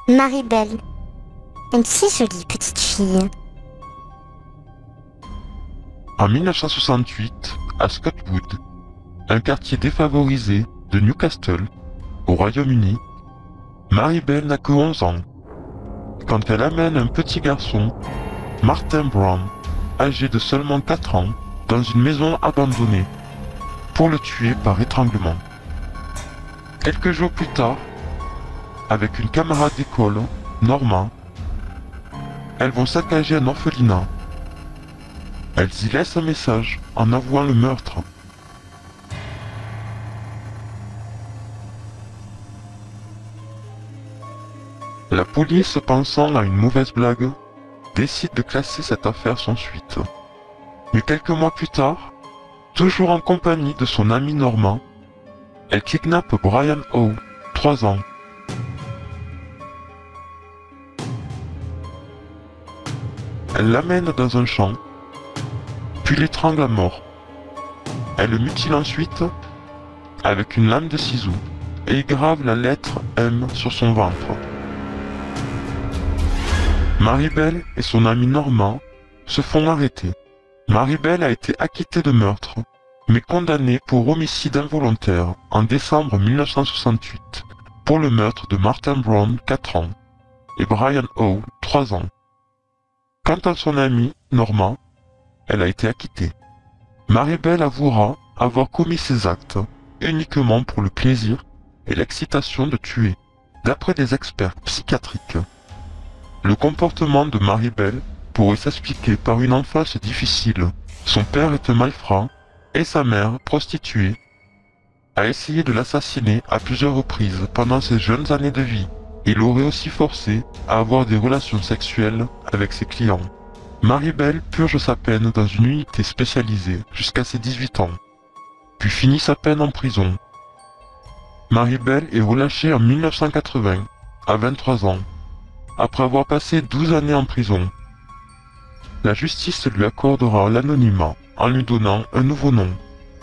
Maribel, une si jolie petite fille. En 1968, à Scottwood, un quartier défavorisé de Newcastle, au Royaume-Uni, Maribel n'a que 11 ans quand elle amène un petit garçon, Martin Brown, âgé de seulement 4 ans, dans une maison abandonnée, pour le tuer par étranglement. Quelques jours plus tard, avec une camarade d'école, Norma, elles vont saccager un orphelinat. Elles y laissent un message en avouant le meurtre. La police, pensant à une mauvaise blague, décide de classer cette affaire sans suite. Mais quelques mois plus tard, toujours en compagnie de son ami Norma, elle kidnappe Brian Howe, 3 ans. Elle l'amène dans un champ, puis l'étrangle à mort. Elle le mutile ensuite avec une lame de ciseaux et y grave la lettre M sur son ventre. Maribel et son ami Norma se font arrêter. Maribel a été acquittée de meurtre, mais condamnée pour homicide involontaire en décembre 1968 pour le meurtre de Martin Brown, 4 ans, et Brian Howe, 3 ans. Quant à son amie, Norma, elle a été acquittée. Maribel avouera avoir commis ces actes uniquement pour le plaisir et l'excitation de tuer, d'après des experts psychiatriques. Le comportement de Maribel pourrait s'expliquer par une enfance difficile. Son père était malfrat et sa mère, prostituée, a essayé de l'assassiner à plusieurs reprises pendant ses jeunes années de vie. Il l'aurait aussi forcé à avoir des relations sexuelles avec ses clients. Maribel purge sa peine dans une unité spécialisée jusqu'à ses 18 ans, puis finit sa peine en prison. Maribel est relâchée en 1980, à 23 ans, après avoir passé 12 années en prison. La justice lui accordera l'anonymat en lui donnant un nouveau nom.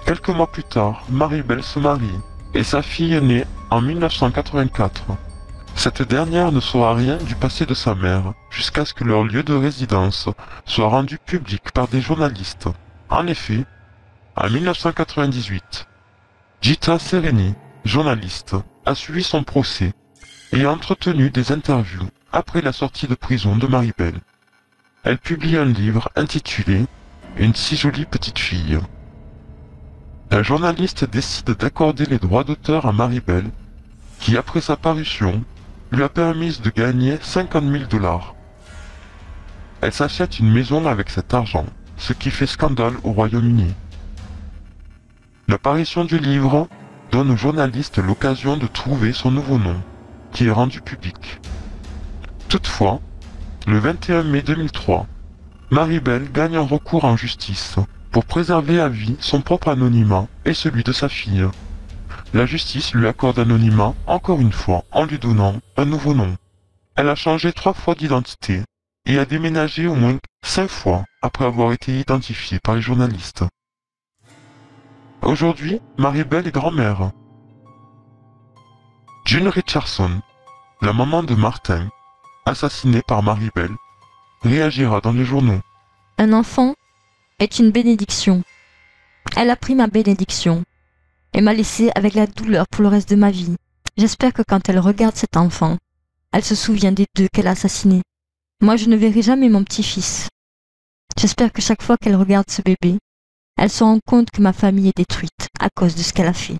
Quelques mois plus tard, Maribel se marie et sa fille est née en 1984. Cette dernière ne saura rien du passé de sa mère jusqu'à ce que leur lieu de résidence soit rendu public par des journalistes. En effet, en 1998, Gita Sereni, journaliste, a suivi son procès et a entretenu des interviews après la sortie de prison de Maribel. Elle publie un livre intitulé « Une si jolie petite fille ». La journaliste décide d'accorder les droits d'auteur à Maribel, qui après sa parution, lui a permis de gagner 50 000 $. Elle s'achète une maison avec cet argent, ce qui fait scandale au Royaume-Uni. L'apparition du livre donne au journaliste l'occasion de trouver son nouveau nom, qui est rendu public. Toutefois, le 21 mai 2003, Maribel gagne un recours en justice pour préserver à vie son propre anonymat et celui de sa fille. La justice lui accorde anonymat encore une fois en lui donnant un nouveau nom. Elle a changé 3 fois d'identité et a déménagé au moins 5 fois après avoir été identifiée par les journalistes. Aujourd'hui, Maribel est grand-mère. June Richardson, la maman de Martin, assassiné par Maribel, réagira dans les journaux. Un enfant est une bénédiction. Elle a pris ma bénédiction et m'a laissé avec la douleur pour le reste de ma vie. J'espère que quand elle regarde cet enfant, elle se souvient des 2 qu'elle a assassinés. Moi, je ne verrai jamais mon petit-fils. J'espère que chaque fois qu'elle regarde ce bébé, elle se rend compte que ma famille est détruite à cause de ce qu'elle a fait.